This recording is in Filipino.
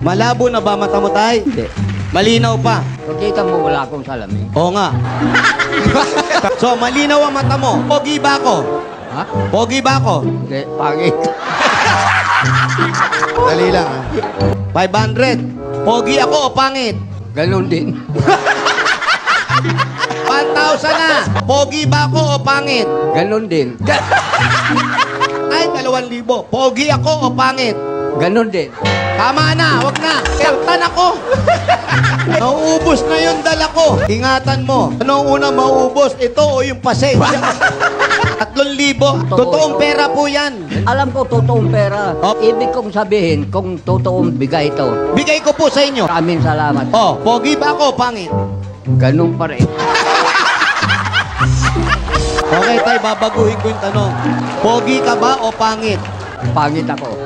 Malabo na ba mata mo, tay? Hindi. Malinaw pa. Pagkita mo, wala akong salamin. Oo nga. So, malinaw ang mata mo. Pogi ba ako? Ha? Pogi ba ako? Hindi, pangit. Dali lang, ha? 500. Pogi ako o pangit? Ganon din. 1,000 na. Pogi ba ako o pangit? Ganon din. Ay, 2,000. Pogi ako o pangit? Ganon din. Tama na, wag na. Kaltan ako. Nauubos na yung dala ko. Ingatan mo. Anong una mauubos? Ito o yung pasensya? 3,000. Totoong pera po yan. Alam ko, totoong pera. Oh. Ibig kong sabihin, kung totoong bigay ito, Bigay ko po sa inyo. maraming salamat. Oh, pogi ba ako o pangit? Ganon pa rin. Okay, tay, babaguhin ko yung tanong. Pogi ka ba o pangit? Pangit ako.